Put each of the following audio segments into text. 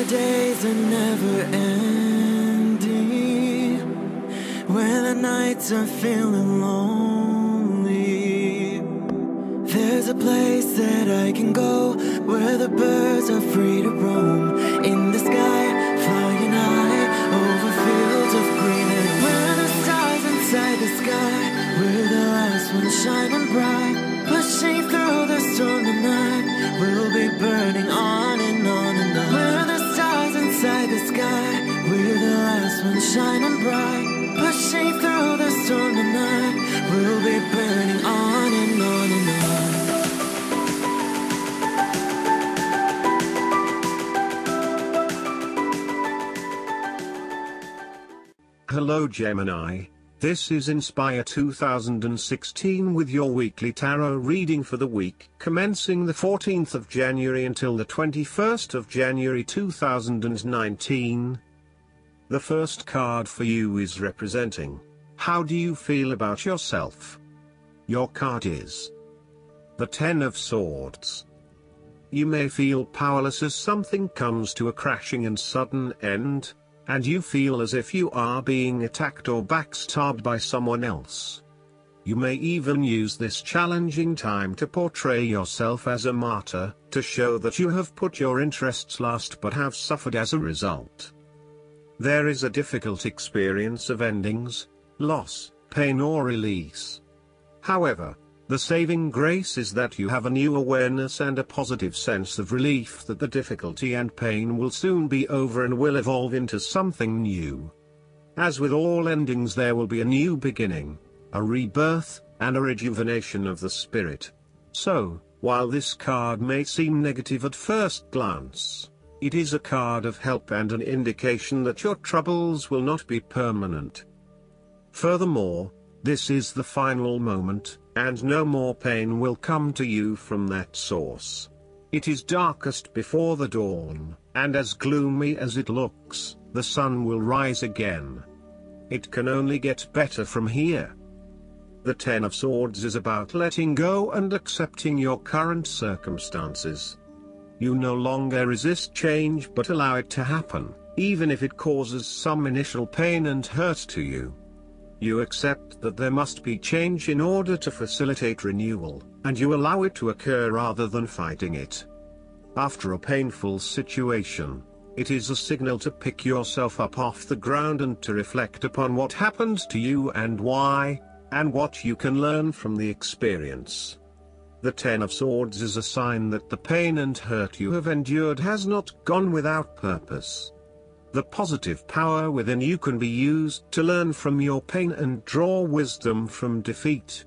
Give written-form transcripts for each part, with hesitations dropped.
the days are never ending, when the nights are feeling lonely, there's a place that I can go, where the birds are free to roam, in the sky, flying high, over fields of green, and where the stars inside the sky, we're the last ones shining bright, pushing through the storm tonight, we'll be burning on and on and on. We're the stars inside the sky, we're the last ones shining bright, pushing through the storm tonight, we'll be burning on and on and on. Hello Gemini, this is Inspire 2016 with your weekly tarot reading for the week commencing the 14th of January until the 21st of January 2019. The first card for you is representing, how do you feel about yourself? Your card is the Ten of Swords. You may feel powerless as something comes to a crashing and sudden end, and you feel as if you are being attacked or backstabbed by someone else. You may even use this challenging time to portray yourself as a martyr, to show that you have put your interests last but have suffered as a result. There is a difficult experience of endings, loss, pain or release. However, the saving grace is that you have a new awareness and a positive sense of relief that the difficulty and pain will soon be over and will evolve into something new. As with all endings, there will be a new beginning, a rebirth, and a rejuvenation of the spirit. So, while this card may seem negative at first glance, it is a card of help and an indication that your troubles will not be permanent. Furthermore, this is the final moment, and no more pain will come to you from that source. It is darkest before the dawn, and as gloomy as it looks, the sun will rise again. It can only get better from here. The Ten of Swords is about letting go and accepting your current circumstances. You no longer resist change but allow it to happen, even if it causes some initial pain and hurt to you. You accept that there must be change in order to facilitate renewal, and you allow it to occur rather than fighting it. After a painful situation, it is a signal to pick yourself up off the ground and to reflect upon what happened to you and why, and what you can learn from the experience. The Ten of Swords is a sign that the pain and hurt you have endured has not gone without purpose. The positive power within you can be used to learn from your pain and draw wisdom from defeat.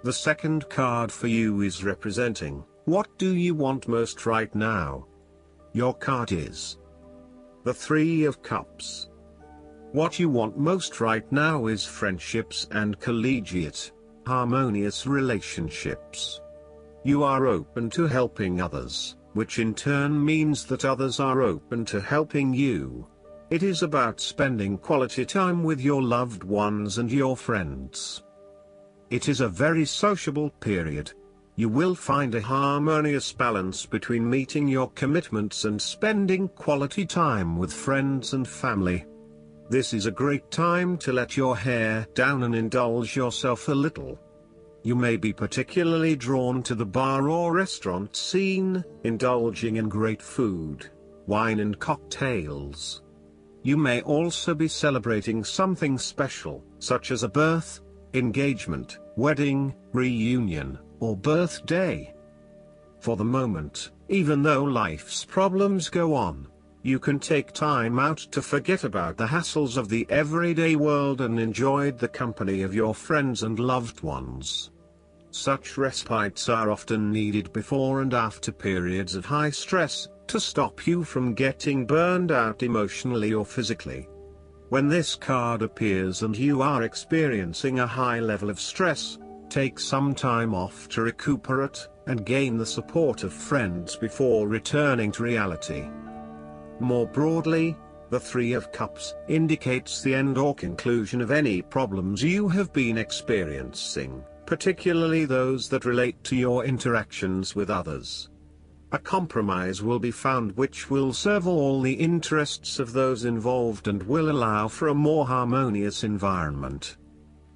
The second card for you is representing, what do you want most right now? Your card is the Three of Cups. What you want most right now is friendships and collegiate, harmonious relationships. You are open to helping others, which in turn means that others are open to helping you. It is about spending quality time with your loved ones and your friends. It is a very sociable period. You will find a harmonious balance between meeting your commitments and spending quality time with friends and family. This is a great time to let your hair down and indulge yourself a little. You may be particularly drawn to the bar or restaurant scene, indulging in great food, wine and cocktails. You may also be celebrating something special, such as a birth, engagement, wedding, reunion, or birthday. For the moment, even though life's problems go on, you can take time out to forget about the hassles of the everyday world and enjoy the company of your friends and loved ones. Such respites are often needed before and after periods of high stress, to stop you from getting burned out emotionally or physically. When this card appears and you are experiencing a high level of stress, take some time off to recuperate, and gain the support of friends before returning to reality. More broadly, the Three of Cups indicates the end or conclusion of any problems you have been experiencing, particularly those that relate to your interactions with others. A compromise will be found which will serve all the interests of those involved and will allow for a more harmonious environment.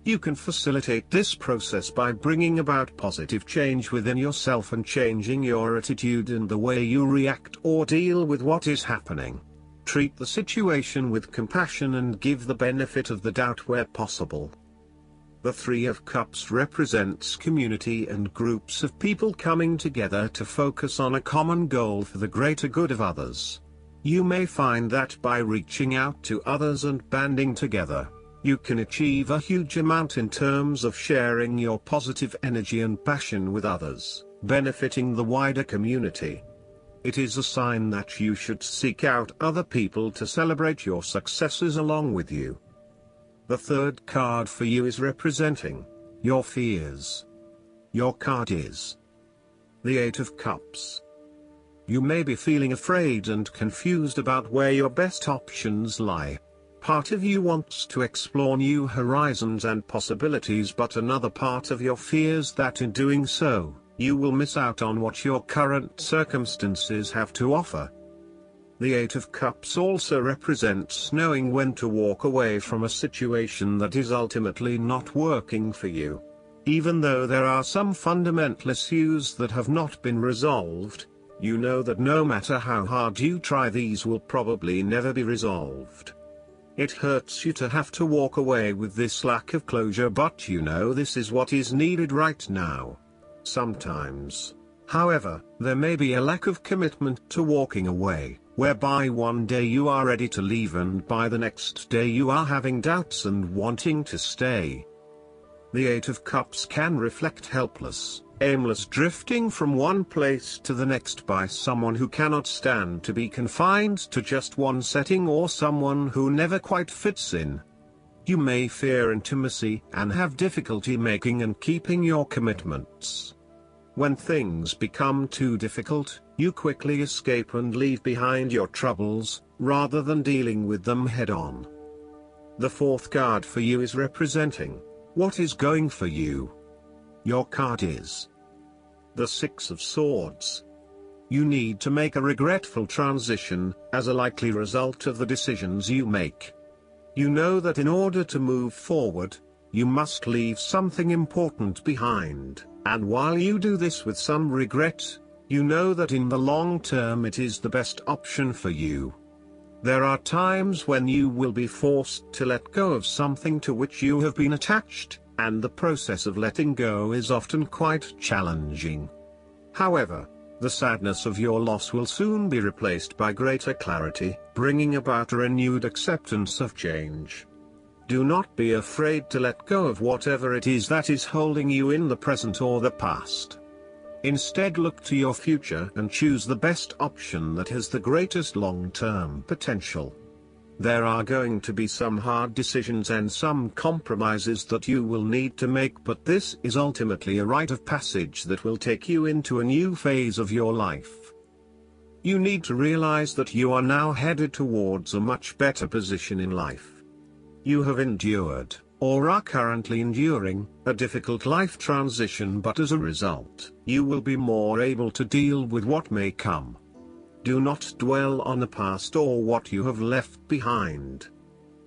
You can facilitate this process by bringing about positive change within yourself and changing your attitude and the way you react or deal with what is happening. Treat the situation with compassion and give the benefit of the doubt where possible. The Three of Cups represents community and groups of people coming together to focus on a common goal for the greater good of others. You may find that by reaching out to others and banding together, you can achieve a huge amount in terms of sharing your positive energy and passion with others, benefiting the wider community. It is a sign that you should seek out other people to celebrate your successes along with you. The third card for you is representing your fears. Your card is the Eight of Cups. You may be feeling afraid and confused about where your best options lie. Part of you wants to explore new horizons and possibilities, but another part of your fears that in doing so, you will miss out on what your current circumstances have to offer. The Eight of Cups also represents knowing when to walk away from a situation that is ultimately not working for you. Even though there are some fundamental issues that have not been resolved, you know that no matter how hard you try, these will probably never be resolved. It hurts you to have to walk away with this lack of closure, but you know this is what is needed right now. Sometimes, however, there may be a lack of commitment to walking away, whereby one day you are ready to leave and by the next day you are having doubts and wanting to stay. The Eight of Cups can reflect helpless, aimless drifting from one place to the next by someone who cannot stand to be confined to just one setting or someone who never quite fits in. You may fear intimacy and have difficulty making and keeping your commitments. When things become too difficult, you quickly escape and leave behind your troubles, rather than dealing with them head-on. The fourth card for you is representing what is going for you. Your card is the Six of Swords. You need to make a regretful transition, as a likely result of the decisions you make. You know that in order to move forward, you must leave something important behind, and while you do this with some regret, you know that in the long term it is the best option for you. There are times when you will be forced to let go of something to which you have been attached, and the process of letting go is often quite challenging. However, the sadness of your loss will soon be replaced by greater clarity, bringing about a renewed acceptance of change. Do not be afraid to let go of whatever it is that is holding you in the present or the past. Instead, look to your future and choose the best option that has the greatest long-term potential. There are going to be some hard decisions and some compromises that you will need to make, but this is ultimately a rite of passage that will take you into a new phase of your life. You need to realize that you are now headed towards a much better position in life. You have endured, or are currently enduring, a difficult life transition, but as a result, you will be more able to deal with what may come. Do not dwell on the past or what you have left behind.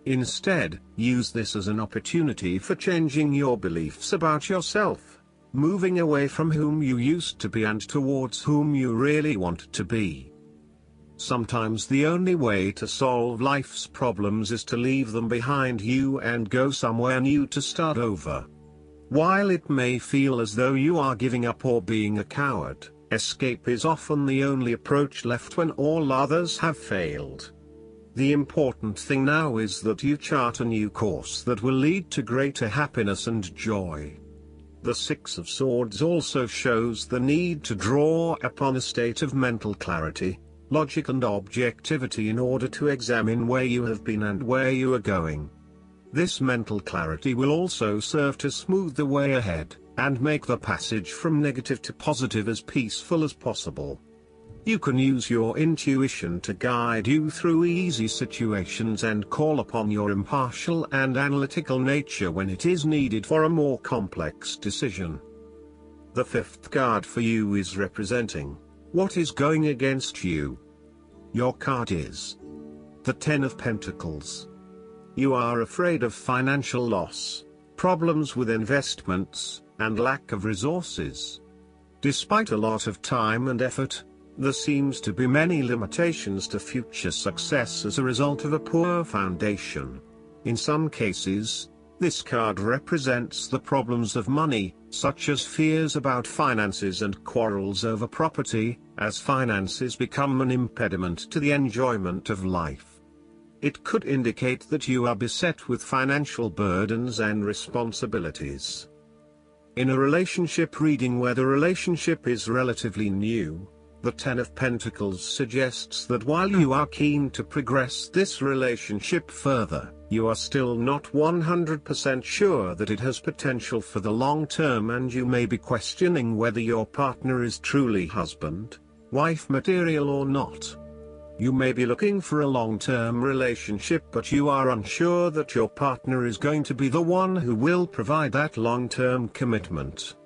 Instead, use this as an opportunity for changing your beliefs about yourself, moving away from whom you used to be and towards whom you really want to be. Sometimes the only way to solve life's problems is to leave them behind you and go somewhere new to start over. While it may feel as though you are giving up or being a coward, escape is often the only approach left when all others have failed. The important thing now is that you chart a new course that will lead to greater happiness and joy. The Six of Swords also shows the need to draw upon a state of mental clarity, logic and objectivity in order to examine where you have been and where you are going. This mental clarity will also serve to smooth the way ahead, and make the passage from negative to positive as peaceful as possible. You can use your intuition to guide you through easy situations and call upon your impartial and analytical nature when it is needed for a more complex decision. The fifth card for you is representing What is going against you? Your card is the Ten of Pentacles. You are afraid of financial loss, problems with investments, and lack of resources. Despite a lot of time and effort, there seems to be many limitations to future success as a result of a poor foundation. In some cases, this card represents the problems of money, such as fears about finances and quarrels over property, as finances become an impediment to the enjoyment of life. It could indicate that you are beset with financial burdens and responsibilities. In a relationship reading where the relationship is relatively new, the Ten of Pentacles suggests that while you are keen to progress this relationship further, you are still not 100% sure that it has potential for the long term, and you may be questioning whether your partner is truly husband, wife material or not. You may be looking for a long-term relationship, but you are unsure that your partner is going to be the one who will provide that long-term commitment.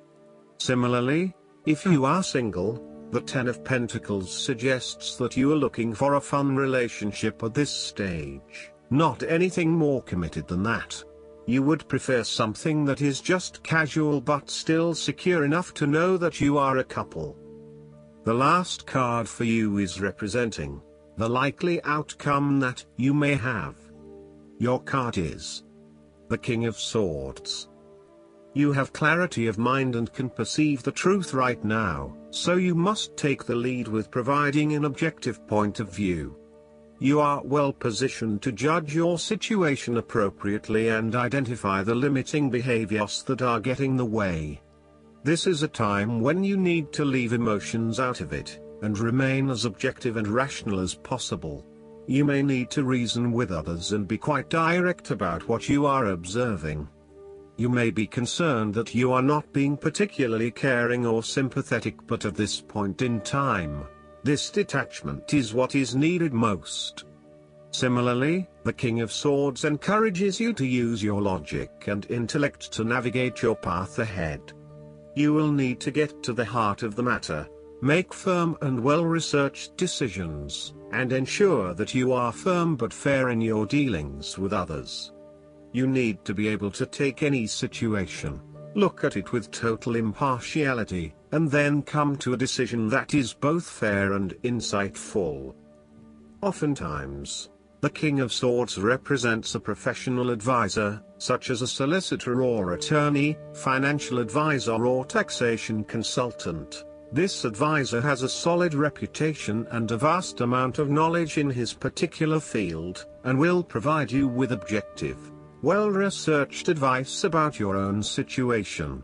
Similarly, if you are single, the Ten of Pentacles suggests that you are looking for a fun relationship at this stage, not anything more committed than that. You would prefer something that is just casual but still secure enough to know that you are a couple. The last card for you is representing the likely outcome that you may have. Your card is the King of Swords. You have clarity of mind and can perceive the truth right now, so you must take the lead with providing an objective point of view. You are well positioned to judge your situation appropriately and identify the limiting behaviors that are getting in the way. This is a time when you need to leave emotions out of it, and remain as objective and rational as possible. You may need to reason with others and be quite direct about what you are observing. You may be concerned that you are not being particularly caring or sympathetic, but at this point in time, this detachment is what is needed most. Similarly, the King of Swords encourages you to use your logic and intellect to navigate your path ahead. You will need to get to the heart of the matter, make firm and well-researched decisions, and ensure that you are firm but fair in your dealings with others. You need to be able to take any situation, look at it with total impartiality, and then come to a decision that is both fair and insightful. Oftentimes, the King of Swords represents a professional advisor, such as a solicitor or attorney, financial advisor or taxation consultant. This advisor has a solid reputation and a vast amount of knowledge in his particular field, and will provide you with objective, well-researched advice about your own situation.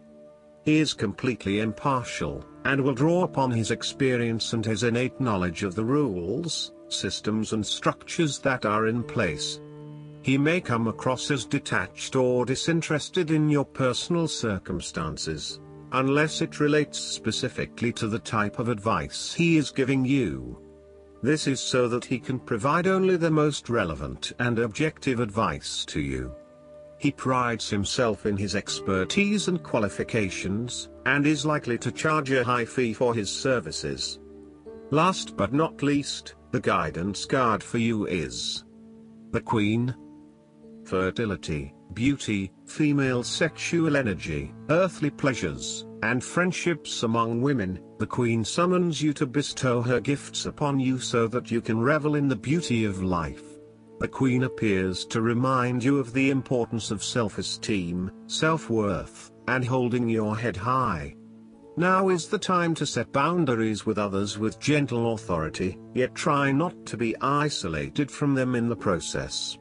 He is completely impartial, and will draw upon his experience and his innate knowledge of the rules, systems and structures that are in place. He may come across as detached or disinterested in your personal circumstances, unless it relates specifically to the type of advice he is giving you. This is so that he can provide only the most relevant and objective advice to you. He prides himself in his expertise and qualifications, and is likely to charge a high fee for his services. Last but not least, the guidance card for you is the Queen. Fertility, beauty, female sexual energy, earthly pleasures, and friendships among women. The Queen summons you to bestow her gifts upon you so that you can revel in the beauty of life. The Queen appears to remind you of the importance of self-esteem, self-worth, and holding your head high. Now is the time to set boundaries with others with gentle authority, yet try not to be isolated from them in the process.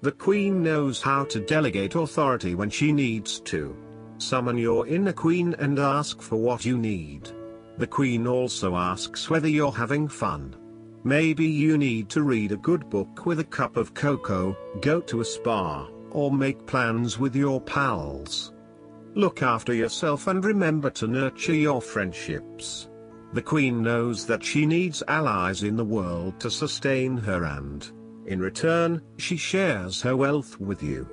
The Queen knows how to delegate authority when she needs to. Summon your inner Queen and ask for what you need. The Queen also asks whether you're having fun. Maybe you need to read a good book with a cup of cocoa, go to a spa, or make plans with your pals. Look after yourself and remember to nurture your friendships. The Queen knows that she needs allies in the world to sustain her, and in return, she shares her wealth with you.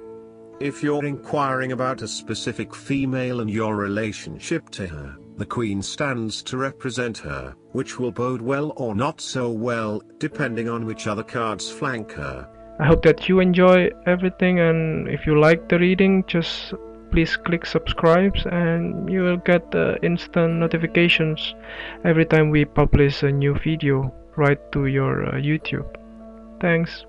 If you're inquiring about a specific female and your relationship to her, The Queen stands to represent her, which will bode well or not so well, depending on which other cards flank her. I hope that you enjoy everything, and if you like the reading, just please click subscribe and you will get instant notifications every time we publish a new video right to your YouTube. Thanks.